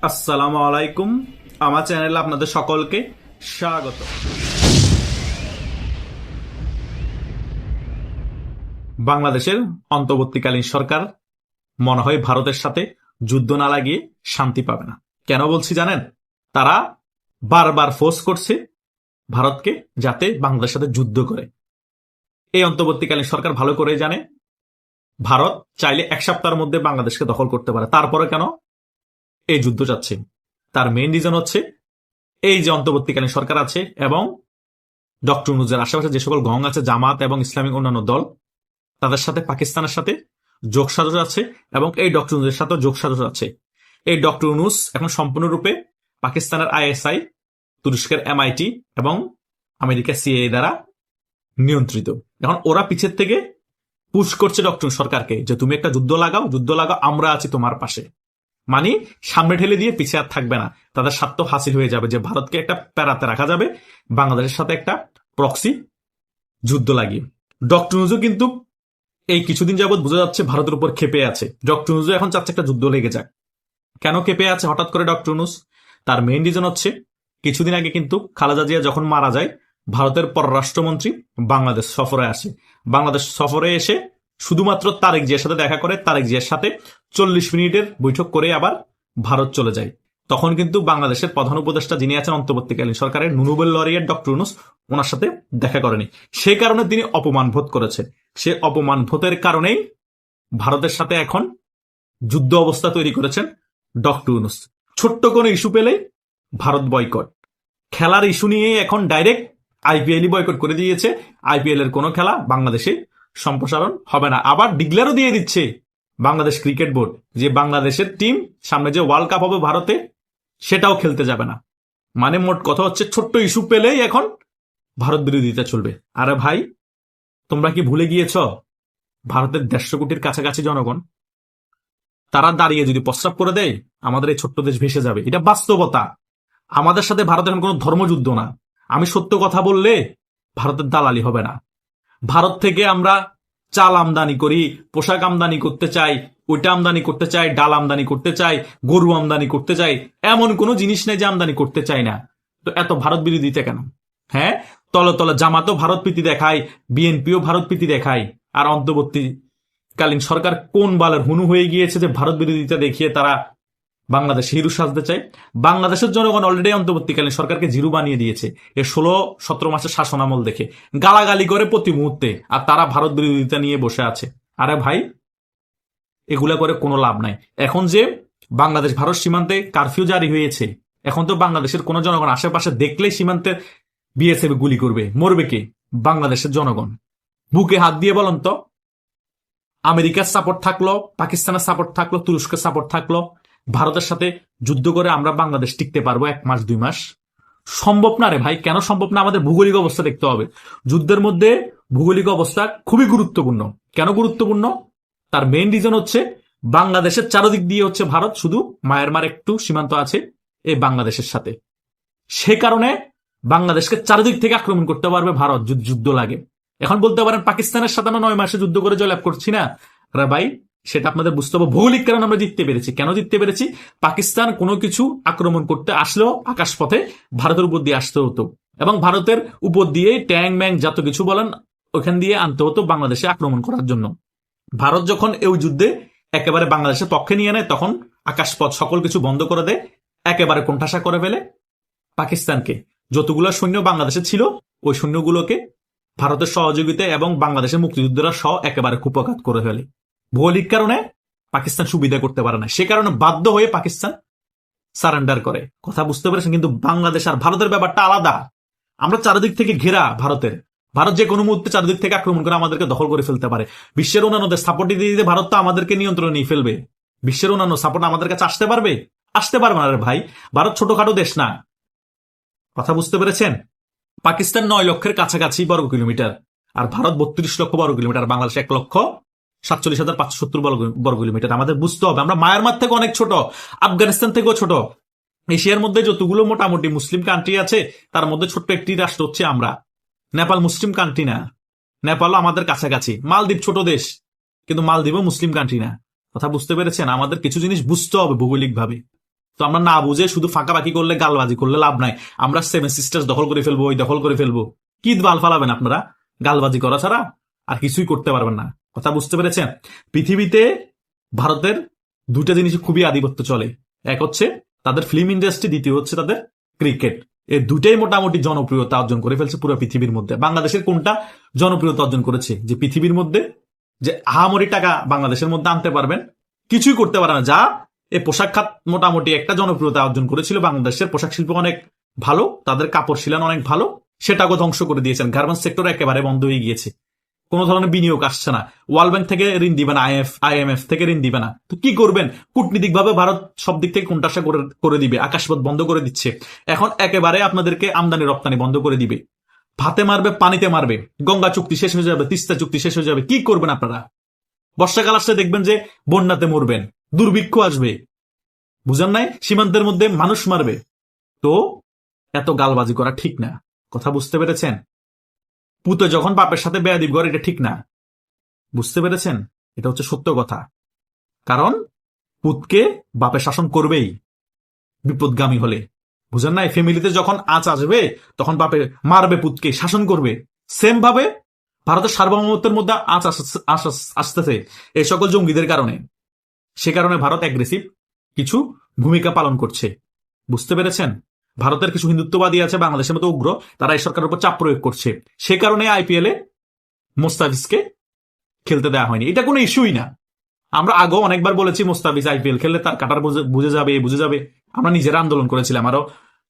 আসসালামু আলাইকুম। আমার চ্যানেলে আপনাদের সকলকে স্বাগত। বাংলাদেশের অন্তর্বর্তীকালীন সরকার মনে হয় ভারতের সাথে যুদ্ধ না লাগিয়ে শান্তি পাবে না। কেন বলছি জানেন? তারা বারবার ফোর্স করছে ভারতকে যাতে বাংলাদেশের সাথে যুদ্ধ করে। এই অন্তর্বর্তীকালীন সরকার ভালো করে জানে ভারত চাইলে এক সপ্তাহের মধ্যে বাংলাদেশকে দখল করতে পারে। তারপরে কেন এই যুদ্ধ চাচ্ছে? তার মেইন রিজন হচ্ছে এই যে অন্তর্বর্তীকালীন সরকার আছে এবং ডক্টর ইউনূসের আশেপাশে যে সকল গং আছে, জামাত এবং ইসলামিক অন্যান্য দল, তাদের সাথে পাকিস্তানের সাথে যোগসাজশ আছে এবং এই ডক্টর ইউনূসের সাথে যোগসাজশ আছে। এই ডক্টর ইউনূস এখন সম্পূর্ণরূপে পাকিস্তানের আইএসআই, তুরস্কের এমআইটি এবং আমেরিকা সিআইএ দ্বারা নিয়ন্ত্রিত। এখন ওরা পিছের থেকে পুশ করছে ডক্টর সরকারকে যে তুমি একটা যুদ্ধ লাগাও, আমরা আছি তোমার পাশে। মানে সামনে ঠেলে দিয়ে পিছিয়ে আর থাকবে না। তাদের স্বার্থ হাসিল হয়ে যাবে যে ভারতকে একটা প্যারাতে রাখা যাবে বাংলাদেশের সাথে একটা প্রক্সি যুদ্ধ লাগিয়ে। ডক্টর ইউনূসও কিন্তু এই কিছুদিন যাবৎ বোঝা যাচ্ছে ভারতের উপর ক্ষেপে আছে। ডক্টর ইউনূসও এখন চাচ্ছে একটা যুদ্ধ লেগে যাক। কেন ক্ষেপে আছে হঠাৎ করে ডক্টর ইউনূস? তার মেইন রিজন হচ্ছে কিছুদিন আগে কিন্তু খালেদা জিয়া যখন মারা যায়, ভারতের পররাষ্ট্রমন্ত্রী বাংলাদেশ সফরে আসে। বাংলাদেশ সফরে এসে শুধুমাত্র তারেক জিয়ার সাথে দেখা করে, তারেক জিয়ার সাথে 40 মিনিটের বৈঠক করে আবার ভারত চলে যায়। তখন কিন্তু বাংলাদেশের প্রধান উপদেষ্টা যিনি আছেন অন্তর্বর্তীকালীন সরকারের, নোবেল লরিয়েট ডক্টর ইউনূস, ওনার সাথে দেখা করেনি। সেই কারণে তিনি অপমান বোধ করেছেন। সে অপমান বোধের কারণেই ভারতের সাথে এখন যুদ্ধ অবস্থা তৈরি করেছেন ডক্টর ইউনূস। ছোট্ট কোনো ইস্যু পেলেই ভারত বয়কট। খেলার ইস্যু নিয়ে এখন ডাইরেক্ট আইপিএলই বয়কট করে দিয়েছে। আইপিএল এর কোনো খেলা বাংলাদেশে সম্প্রসারণ হবে না। আবার ডিক্লেয়ারও দিয়ে দিচ্ছে বাংলাদেশ ক্রিকেট বোর্ড যে বাংলাদেশের টিম সামনে যে ওয়ার্ল্ড কাপ হবে ভারতে, সেটাও খেলতে যাবে না। মানে মোট কথা হচ্ছে ছোট্ট ইস্যু পেলেই এখন ভারত বিরোধিতা চলবে। আরে ভাই, তোমরা কি ভুলে গিয়েছ ভারতের 150 কোটির কাছাকাছি জনগণ, তারা দাঁড়িয়ে যদি প্রস্রাব করে দেয় আমাদের এই ছোট্ট দেশ ভেসে যাবে। এটা বাস্তবতা। আমাদের সাথে ভারতের কোনো ধর্মযুদ্ধ না। আমি সত্য কথা বললে ভারতের দালালি হবে না। ভারত থেকে আমরা চাল আমদানি করি, পোশাক আমদানি করতে চাই, ওইটা আমদানি করতে চাই, ডাল আমদানি করতে চাই, গরু আমদানি করতে চাই, এমন কোনো জিনিস নেই যে আমদানি করতে চাই না। তো এত ভারত বিরোধিতা কেন? হ্যাঁ, তলে তলে জামাতও ভারত প্রীতি দেখায়, বিএনপিও ভারত প্রীতি দেখায়, আর অন্তর্বর্তীকালীন সরকার কোন বালের হুনু হয়ে গিয়েছে যে ভারত বিরোধিতা দেখিয়ে তারা বাংলাদেশ হিরো সাজতে চায়। বাংলাদেশের জনগণ অলরেডি অন্তর্বর্তীকালীন সরকারকে জিরো বানিয়ে দিয়েছে এর 16-17 মাসের শাসন আমল দেখে। গালাগালি করে প্রতি মুহূর্তে, আর তারা ভারত বিরোধিতা নিয়ে বসে আছে। আরে ভাই, এগুলা করে কোনো লাভ নাই। এখন যে বাংলাদেশ ভারত সীমান্তে কারফিউ জারি হয়েছে, এখন তো বাংলাদেশের কোন জনগণ আশেপাশে দেখলেই সীমান্তে বিএসএফ গুলি করবে। মরবে কে? বাংলাদেশের জনগণ। বুকে হাত দিয়ে বলেন তো, আমেরিকার সাপোর্ট থাকলো, পাকিস্তানের সাপোর্ট থাকলো, তুরস্কের সাপোর্ট থাকলো, ভারতের সাথে যুদ্ধ করে আমরা বাংলাদেশ টিকতে পারবো 1 মাস 2 মাস? সম্ভব না রে ভাই। কেন সম্ভব না? আমাদের ভৌগোলিক অবস্থা দেখতে হবে। যুদ্ধের মধ্যে ভৌগোলিক অবস্থা খুবই গুরুত্বপূর্ণ। কেন গুরুত্বপূর্ণ? তার মেইন রিজন হচ্ছে বাংলাদেশের চারদিক দিয়ে হচ্ছে ভারত, শুধু মায়ানমার একটু সীমান্ত আছে এই বাংলাদেশের সাথে। সে কারণে বাংলাদেশকে চারদিক থেকে আক্রমণ করতে পারবে ভারত যদি যুদ্ধ লাগে। এখন বলতে পারেন পাকিস্তানের সাথে 9 মাসে যুদ্ধ করে জয়লাভ করছি না। আরে ভাই, সেটা আপনাদের বুঝতে হবে। ভৌগোলিক কারণে আমরা জিততে পেরেছি। কেন জিততে পেরেছি? পাকিস্তান কোনো কিছু আক্রমণ করতে আসলেও আকাশপথে ভারতের উপর দিয়ে আসতে হতো, এবং ভারতের উপর দিয়ে ট্যাং ম্যাং যত কিছু বলেন ওখান দিয়ে আনতে হতো বাংলাদেশে আক্রমণ করার জন্য। ভারত যখন এই যুদ্ধে একেবারে বাংলাদেশের পক্ষে নিয়ে নেয়, তখন আকাশপথ সকল কিছু বন্ধ করে দেয়, একেবারে কোণঠাসা করে ফেলে পাকিস্তানকে। যতগুলো সৈন্য বাংলাদেশে ছিল ওই সৈন্যগুলোকে ভারতের সহযোগিতা এবং বাংলাদেশের মুক্তিযোদ্ধারা সহ একেবারে কুপঘাত করে ফেলে। ভৌগোলিক কারণে পাকিস্তান সুবিধা করতে পারে না, সে কারণে বাধ্য হয়ে পাকিস্তান সারেন্ডার করে। কথা বুঝতে পেরেছেন? কিন্তু বাংলাদেশ আর ভারতের ব্যাপারটা আলাদা। আমরা চারিদিক থেকে ঘেরা ভারতের। ভারত যে কোনো মুহূর্তে চারিদিক থেকে আক্রমণ করে আমাদেরকে দখল করে ফেলতে পারে। বিশ্বের অন্যান্য সাপোর্ট দিতে দিতে ভারত তো আমাদেরকে নিয়ন্ত্রণে নিয়ে ফেলবে। বিশ্বের অন্যান্য সাপোর্ট আমাদের কাছে আসতে পারবে? আসতে পারবে না রে ভাই। ভারত ছোটখাটো দেশ না। কথা বুঝতে পেরেছেন? পাকিস্তান 9 লক্ষের কাছাকাছি বর্গ কিলোমিটার, আর ভারত 32 লক্ষ বর্গ কিলোমিটার, বাংলাদেশ 1,47,570 বর্গ কিলোমিটার। আমাদের বুঝতে হবে আমরা মায়ানমার থেকে অনেক ছোট, আফগানিস্তান থেকেও ছোট। এশিয়ার মধ্যে যতগুলো মোটামুটি মুসলিম কান্ট্রি আছে তার মধ্যে ছোট্ট একটি রাষ্ট্র হচ্ছে আমরা। নেপাল মুসলিম কান্ট্রি না, নেপালও আমাদের কাছাকাছি। মালদ্বীপ ছোট দেশ, কিন্তু মালদ্বীপও মুসলিম কান্ট্রি না। কথা বুঝতে পেরেছেন? আমাদের কিছু জিনিস বুঝতে হবে ভৌগোলিক ভাবে। তো আমরা না বুঝে শুধু ফাঁকাবাকি করলে, গালবাজি করলে লাভ নাই। আমরা 7 সিস্টার্স দখল করে ফেলবো, ওই দখল করে ফেলবো, কি বাল ফালাবেন আপনারা? গালবাজি করা ছাড়া আর কিছুই করতে পারবেন না। কথা বুঝতে পেরেছেন? পৃথিবীতে ভারতের দুইটা জিনিস খুবই আধিপত্য চলে। এক হচ্ছে তাদের ফিল্ম ইন্ডাস্ট্রি, দ্বিতীয় হচ্ছে তাদের ক্রিকেট। এই দুইটাই মোটামুটি জনপ্রিয়তা অর্জন করে ফেলছে পুরো পৃথিবীর মধ্যে। বাংলাদেশের কোনটা জনপ্রিয়তা অর্জন করেছে? যে পৃথিবীর মধ্যে যে আহামরি টাকা বাংলাদেশের মধ্যে আনতে পারবেন, কিছুই করতে পারে না। যা এই পোশাক খাত মোটামুটি একটা জনপ্রিয়তা অর্জন করেছিল। বাংলাদেশের পোশাক শিল্প অনেক ভালো, তাদের কাপড় শিলান অনেক ভালো, সেটাকে ধ্বংস করে দিয়েছেন। গার্মেন্টস সেক্টর একেবারে বন্ধ হয়ে গিয়েছে, কোনো ধরনের বিনিয়োগ আসছে না। ওয়ার্ল্ড ব্যাংক থেকে ঋণ দিবে না, আইএমএফ থেকে ঋণ দিবে না। তো কি করবেন? কূটনীতিক ভাবে ভারত সব দিক থেকে কোনটাসা করে দিবে, আকাশপথ বন্ধ করে দিচ্ছে। এখন একেবারে আপনাদেরকে আমদানি রপ্তানি বন্ধ করে দিবে। ভাতে মারবে, পানিতে মারবে। গঙ্গা চুক্তি শেষ হয়ে যাবে, তিস্তা চুক্তি শেষ হয়ে যাবে। কি করবেন আপনারা? বর্ষাকাল আসলে দেখবেন যে বন্যাতে মরবেন, দুর্ভিক্ষ আসবে, বুঝেন নাই? সীমান্তের মধ্যে মানুষ মারবে। তো এত গালবাজি করা ঠিক না। কথা বুঝতে পেরেছেন? পুতে যখন বাপের সাথে বেয়াদবি করে, এটা ঠিক না। বুঝতে পেরেছেন? এটা হচ্ছে সত্য কথা। কারণ পুতকে বাপের শাসন করবেই বিপদগামী হলে, বুঝেন নাই? ফ্যামিলিতে যখন আঁচ আসবে তখন বাপে মারবে, পুতকে শাসন করবে। সেম ভাবে ভারতের সার্বভৌমত্বের মধ্যে আঁচ আসতেছে এই সকল জঙ্গিদের কারণে। সে কারণে ভারত অ্যাগ্রেসিভ কিছু ভূমিকা পালন করছে। বুঝতে পেরেছেন? ভারতের কিছু হিন্দুত্ববাদী আছে বাংলাদেশের মতো উগ্র, তারা এই সরকারের উপর চাপ প্রয়োগ করছে। সে কারণে আইপিএল এ মোস্তাফিজকে খেলতে দেওয়া হয়নি। এটা কোনো ইস্যুই না। আমরা আগেও অনেকবার বলেছি মোস্তাফিজ আইপিএল খেললে তার কাটার বুঝে যাবে। আমরা নিজেরা আন্দোলন করেছিলাম আরো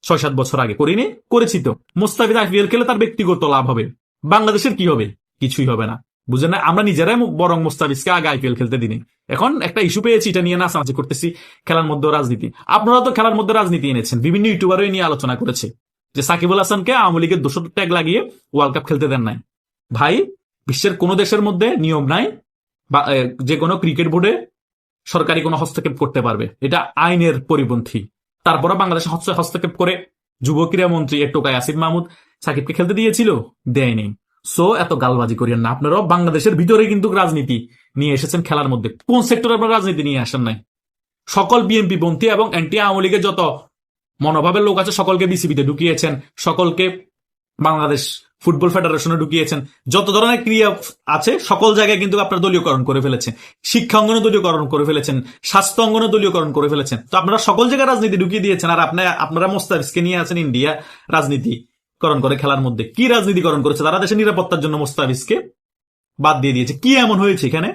6-7 বছর আগে, করিনি? করেছি তো। মোস্তাফিজ আইপিএল খেলে তার ব্যক্তিগত লাভ হবে, বাংলাদেশের কি হবে? কিছুই হবে না। বুঝেন না? আমরা নিজেরাই বরং মোস্তাফিজকে আগে আইপিএল খেলতে দিনি। এখন একটা ইস্যু পেয়েছি, এটা নিয়ে নাচানাচি করতেছি, খেলার মধ্যে রাজনীতি। আপনারা তো খেলার মধ্যে রাজনীতি এনেছেন, বিভিন্ন ইউটিউবারও নিয়ে আলোচনা করেছে যে সাকিবুল হাসানকে আওয়ামী লীগের দোষর ট্যাগ লাগিয়ে ওয়ার্ল্ড কাপ খেলতে দেন নাই। ভাই, বিশ্বের কোন দেশের মধ্যে নিয়ম নাই বা যে কোনো ক্রিকেট বোর্ডে সরকারি কোনো হস্তক্ষেপ করতে পারবে, এটা আইনের পরিপন্থী। তারপরে বাংলাদেশে হস্তক্ষেপ করে যুব ক্রীড়া মন্ত্রী টোকাই আসিফ মাহমুদ সাকিবকে খেলতে দিয়েছিল? দেয়নি। সো এত গালবাজি করিয়েন না। আপনারাও বাংলাদেশের ভিতরে কিন্তু রাজনীতি নিয়ে এসেছেন খেলার মধ্যে। কোন সেক্টরে আপনারা রাজনীতি নিয়ে আসেন নাই? সকল বিএনপি পন্থী এবং অ্যান্টি আওয়ামী লীগের যত মনোভাবের লোক আছে সকলকে বিসিবিতে ঢুকিয়েছেন, সকলকে বাংলাদেশ ফুটবল ফেডারেশনে ঢুকিয়েছেন। যত ধরনের ক্রিয়া আছে সকল জায়গায় কিন্তু আপনারা দলীয়করণ করে ফেলেছেন। শিক্ষা অঙ্গনে দলীয়করণ করে ফেলেছেন, স্বাস্থ্য অঙ্গনে দলীয়করণ করে ফেলেছেন। তো আপনারা সকল জায়গায় রাজনীতি ঢুকিয়ে দিয়েছেন। আর আপনারা মোস্তাফিজকে নিয়ে আছেন ইন্ডিয়া রাজনীতিকরণ করে খেলার মধ্যে। কি রাজনীতিকরণ করেছে তারা? দেশের নিরাপত্তার জন্য মোস্তাফিজকে বাদ দিয়ে দিয়েছে। কি এমন হয়েছে এখানে?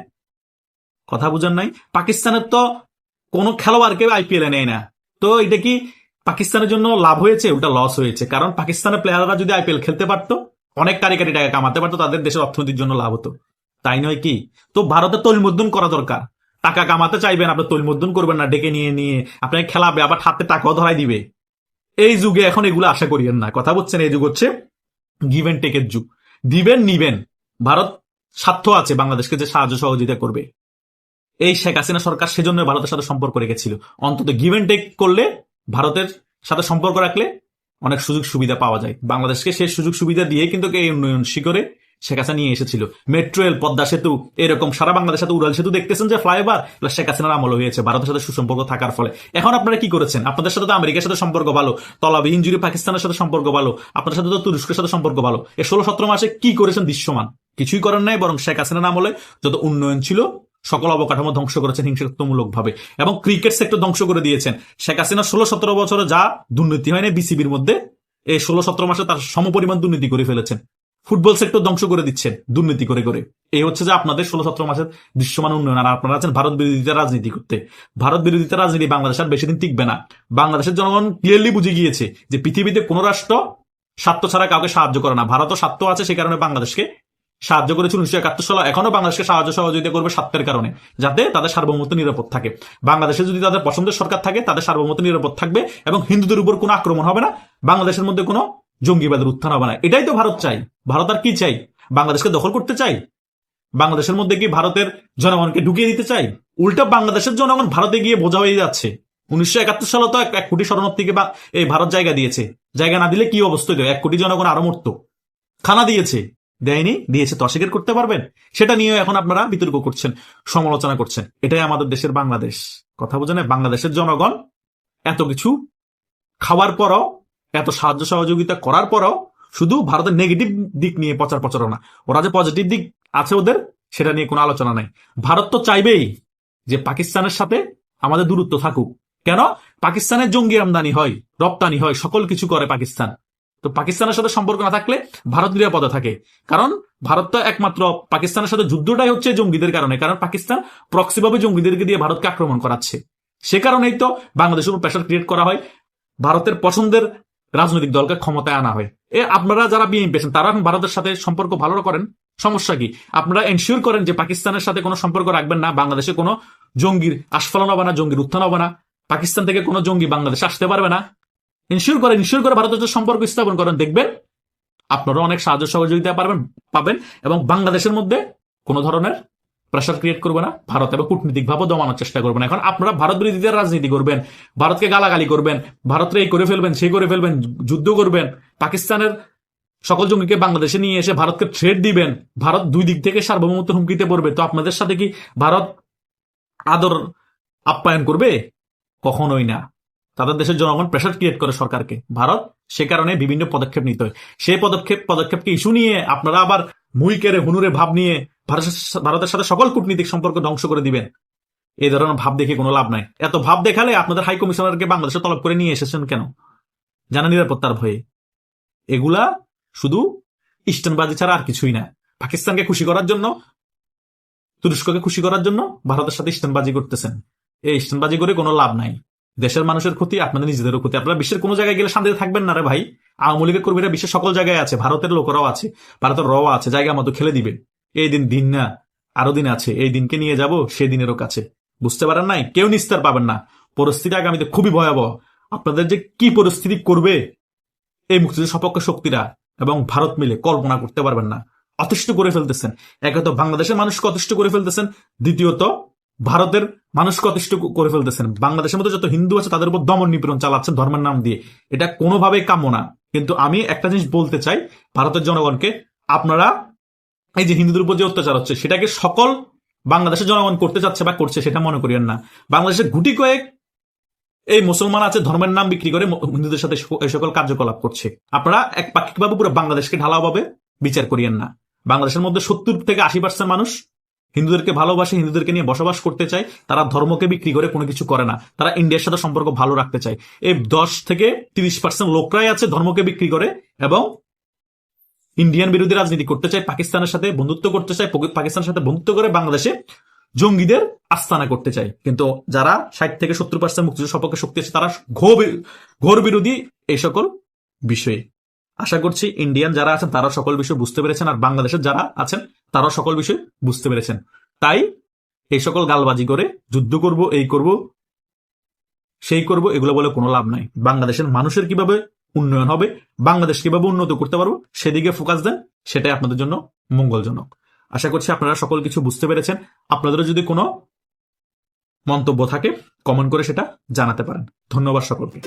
কথা বুঝেন নাই? পাকিস্তানের তো কোনো খেলোয়াড়কে আইপিএল এ নেয় না। তো এটা কি পাকিস্তানের জন্য লাভ হয়েছে? ওটা লস হয়েছে। কারণ পাকিস্তানের প্লেয়াররা যদি আইপিএল খেলতে পারতো, অনেক কারি টাকা কামাতে পারতো, তাদের দেশের অর্থনীতির জন্য লাভ হতো। তাই নয় কি? তো ভারতের তৈলমুদ্রণ করা দরকার। টাকা কামাতে চাইবেন, আপনি তৈলমুদ্রণ করবেন না, ডেকে নিয়ে আপনাকে খেলাবে, আবার হাতে টাকাও ধরাই দিবে। এই যুগে এখন এগুলো আশা করিয়েন না। কথা বলছেন? এই যুগ হচ্ছে গিভ এন্ড টেকের যুগ। দিবেন, নিবেন। ভারত স্বার্থ আছে বাংলাদেশকে যে সাহায্য সহযোগিতা করবে। এই শেখ হাসিনা সরকার সেজন্য ভারতের সাথে সম্পর্ক রেখেছিল। অন্তত গিভ এন্ড টেক করলে, ভারতের সাথে সম্পর্ক রাখলে অনেক সুযোগ সুবিধা পাওয়া যায়। বাংলাদেশকে সেই সুযোগ সুবিধা দিয়ে কিন্তু এই উন্নয়ন শিখরে শেখ হাসিনা নিয়ে এসেছিল। মেট্রো রেল, পদ্মা সেতু, এরকম সারা বাংলাদেশের সাথে উড়াল সেতু দেখতেছেন যে ফ্লাইওভার, শেখ হাসিনার আমল হয়েছে ভারতের সাথে সুসম্পর্ক থাকার ফলে। এখন আপনারা কি করেছেন? আপনাদের সাথে তো আমেরিকার সাথে সম্পর্ক ভালো, তলাবি ইঞ্জুরি পাকিস্তানের সাথে সম্পর্ক ভালো, আপনাদের সাথে তো তুরস্কের সাথে সম্পর্ক ভালো। এই 16-17 মাসে কি করেছেন? দৃশ্যমান কিছুই করেন নাই। বরং শেখ হাসিনার আমলে যত উন্নয়ন ছিল সকল অবকাঠামো ধ্বংস করেছেন হিংসাত্মমূলক ভাবে, এবং ক্রিকেট সেক্টর ধ্বংস করে দিয়েছেন। শেখ হাসিনা 16-17 বছরে যা দুর্নীতি হয়নি বিসিবির মধ্যে, এই 16-17 মাসে তার সমপরিমাণ দুর্নীতি করে ফেলেছেন। ফুটবল সেক্টর ধ্বংস করে দিচ্ছেন দুর্নীতি করে করে। এই হচ্ছে যে আপনাদের 16-17 মাসের দৃশ্যমান উন্নয়ন। আর আপনারা আছেন ভারত বিরোধিতা রাজনীতি করতে। ভারত বিরোধিতা রাজনীতি বাংলাদেশ আর বেশি দিন টিকবে না। বাংলাদেশের জনগণ ক্লিয়ারলি বুঝে গিয়েছে যে পৃথিবীতে কোন রাষ্ট্র স্বার্থ ছাড়া কাউকে সাহায্য করে না। ভারতও স্বার্থ আছে, সেই কারণে বাংলাদেশকে সাহায্য করেছিল 1971 সালে। এখনো বাংলাদেশকে সাহায্য সহযোগিতা করবে স্বার্থের কারণে, যাতে তাদের সার্বভৌমত্ব নিরাপদ থাকে। বাংলাদেশে যদি তাদের পছন্দের সরকার থাকে, তাদের সার্বভৌমত্ব নিরাপদ থাকবে এবং হিন্দুদের উপর কোনো আক্রমণ হবে না, বাংলাদেশের মধ্যে কোনো জঙ্গিবাদের উত্থান হবে না। এটাই তো ভারত চাই। ভারত আর কি চাই? বাংলাদেশকে দখল করতে চাই? বাংলাদেশের মধ্যে কি ভারতের জনগণকে ঢুকিয়ে দিতে চাই? উল্টা বাংলাদেশের জনগণ ভারতে গিয়ে বোঝা হয়ে যাচ্ছে। 1971 সালে তো 1 কোটি শরণার্থীকে এই ভারত জায়গা দিয়েছে। জায়গা না দিলে কি অবস্থা হইতো? 1 কোটি জনগণ আরো মরত। খানা দিয়েছে? দেয়নি? দিয়েছে তো অস্বীকার করতে পারবেন? সেটা নিয়ে এখন আপনারা বিতর্ক করছেন, সমালোচনা করছেন। এটাই আমাদের দেশের বাংলাদেশ। কথা বোঝেন? বাংলাদেশের জনগণ এত কিছু খাওয়ার পরও, এত সাহায্য সহযোগিতা করার পরও শুধু ভারতের নেগেটিভ দিক নিয়ে প্রচারণা। ওরা যে পজিটিভ দিক আছে ওদের, সেটা নিয়ে কোনো আলোচনা নাই। ভারত তো চাইবেই যে পাকিস্তানের সাথে আমাদের দূরত্ব থাকুক। কেন? পাকিস্তানের জঙ্গি আমদানি হয়, রপ্তানি হয়, সকল কিছু করে পাকিস্তান। তো পাকিস্তানের সাথে সম্পর্ক না থাকলে ভারত নিরাপদে থাকে। কারণ ভারত তো একমাত্র পাকিস্তানের সাথে যুদ্ধটাই হচ্ছে জঙ্গিদের কারণে। কারণ পাকিস্তান প্রক্সিভাবে জঙ্গিদেরকে দিয়ে ভারতকে আক্রমণ করাচ্ছে। সে কারণেই তো বাংলাদেশের উপর প্রেশার ক্রিয়েট করা হয়, ভারতের পছন্দের রাজনৈতিক দলকে ক্ষমতায় আনা হয়। আপনারা যারা বিএনপি আছেন তারা এখন ভারতের সাথে সম্পর্ক ভালো করেন, সমস্যা কি? আপনারা এনশিওর করেন যে পাকিস্তানের সাথে কোনো সম্পর্ক রাখবেন না, বাংলাদেশে কোনো জঙ্গির আস্ফালন হবে না, জঙ্গির উত্থান হবে না, পাকিস্তান থেকে কোনো জঙ্গি বাংলাদেশে আসতে পারবে না। ইনশিওর করে ভারতের সাথে সম্পর্ক স্থাপন করেন, দেখবেন আপনারা অনেক সাহায্য সহযোগিতা পাবেন এবং বাংলাদেশের মধ্যে কোনো ধরনের প্রেশার ক্রিয়েট করবে না ভারত, এবং কূটনীতিকভাবে দমানোর চেষ্টা করবেন। এখন আপনারা ভারত বিরোধীদের রাজনীতি করবেন, ভারতকে গালাগালি করবেন, ভারতকে এই করে ফেলবেন, সেই করে ফেলবেন, যুদ্ধ করবেন, পাকিস্তানের সকল জঙ্গিকে বাংলাদেশে নিয়ে এসে ভারতকে থ্রেট দিবেন, ভারত দুই দিক থেকে সার্বভৌমত্ব হুমকিতে পড়বে। তো আপনাদের সাথে কি ভারত আদর আপ্যায়ন করবে? কখনোই না। তাদের দেশের জনগণ প্রেশার ক্রিয়েট করে সরকারকে, ভারত সে কারণে বিভিন্ন পদক্ষেপ নিতে হয়। সেই পদক্ষেপকে ইস্যু নিয়ে আপনারা আবার মুইকেরে হুনুরে ভাব নিয়ে ভারতের সাথে সকল কূটনীতিক সম্পর্ক ধ্বংস করে দিবেন। এই ধরনের ভাব দেখে কোনো লাভ নাই। এত ভাব দেখালে আপনাদের হাই কমিশনারকে বাংলাদেশে তলব করে নিয়ে এসেছেন কেন? জানা নিরাপত্তার ভয়ে। এগুলা শুধু ইস্টার্নবাজি ছাড়া আর কিছুই না। পাকিস্তানকে খুশি করার জন্য, তুরস্ককে খুশি করার জন্য ভারতের সাথে ইস্টার্নবাজি করতেছেন। এই ইস্টার্নবাজি করে কোনো লাভ নাই। দেশের মানুষের ক্ষতি, আপনাদের নিজেদেরও ক্ষতি। আপনারা বিশ্বের কোনো জায়গায় গেলে শান্তিতে থাকবেন না রে ভাই। আওয়ামী লীগের কর্মীরা বিশ্বের সকল জায়গায় আছে, ভারতের লোকেরাও আছে, ভারতের র আছে, জায়গা মতো খেলে দিবে। এই দিন না, আরো দিন আছে। এই দিনকে নিয়ে যাব সেই দিনেরও কাছে। বুঝতে পারেন নাই? কেউ নিস্তার পাবেন না। পরিস্থিতি আগামীতে খুবই ভয়াবহ। আপনাদের যে কি পরিস্থিতি করবে এই মুক্তিযুদ্ধের সপক্ষ শক্তিরা এবং ভারত মিলে কল্পনা করতে পারবেন না। অতিষ্ঠ করে ফেলতেছেন। একে তো বাংলাদেশের মানুষকে অতিষ্ঠ করে ফেলতেছেন, দ্বিতীয়ত ভারতের মানুষকে অতিষ্ঠ করে ফেলতেছেন। বাংলাদেশের মধ্যে যত হিন্দু আছে তাদের উপর দমন নিপীড়ন চালাচ্ছেন ধর্মের নাম দিয়ে। এটা কোনোভাবেই কাম্য না। কিন্তু আমি একটা জিনিস বলতে চাই ভারতের জনগণকে, আপনারা এই যে হিন্দুদের উপর যে অত্যাচার হচ্ছে সেটাকে সকল বাংলাদেশের জনগণ করতে চাচ্ছে বা করছে সেটা মনে করিয়েন না। বাংলাদেশের গুটি কয়েক এই মুসলমান আছে, ধর্মের নাম বিক্রি করে হিন্দুদের সাথে এই সকল কার্যকলাপ করছে। আপনারা একপাক্ষিকভাবে পুরো বাংলাদেশকে ঢালাওভাবে বিচার করিয়েন না। বাংলাদেশের মধ্যে 70-80% মানুষ হিন্দুদেরকে ভালোবাসে, হিন্দুদেরকে নিয়ে বসবাস করতে চায়। তারা ধর্মকে বিক্রি করে কোনো কিছু করে না। তারা ইন্ডিয়ার সাথে সম্পর্ক ভালো রাখতে চায়। এই 10-30% লোকরাই আছে ধর্মকে বিক্রি করে এবং ইন্ডিয়ান বিরোধী রাজনীতি করতে চায়, পাকিস্তানের সাথে বন্ধুত্ব করতে চায়, পাকিস্তানের সাথে বন্ধুত্ব করে বাংলাদেশে জঙ্গিদের আস্তানা করতে চায়। কিন্তু যারা 60-70% মুক্তিযুদ্ধ সপক্ষে শক্তি আছে তারা ঘোর বিরোধী এই সকল বিষয়ে। আশা করছি ইন্ডিয়ান যারা আছেন তারা সকল বিষয় বুঝতে পেরেছেন, আর বাংলাদেশের যারা আছেন তারা সকল বিষয় বুঝতে পেরেছেন। তাই এই সকল গালবাজি করে যুদ্ধ করব, এই করব, সেই করব, এগুলো বলে কোনো লাভ নাই। বাংলাদেশের মানুষের কিভাবে উন্নয়ন হবে, বাংলাদেশ কিভাবে উন্নত করতে পারবো সেদিকে ফোকাস দেন, সেটাই আপনাদের জন্য মঙ্গলজনক। আশা করছি আপনারা সকল কিছু বুঝতে পেরেছেন। আপনাদেরও যদি কোনো মন্তব্য থাকে কমেন্ট করে সেটা জানাতে পারেন। ধন্যবাদ সকলকে।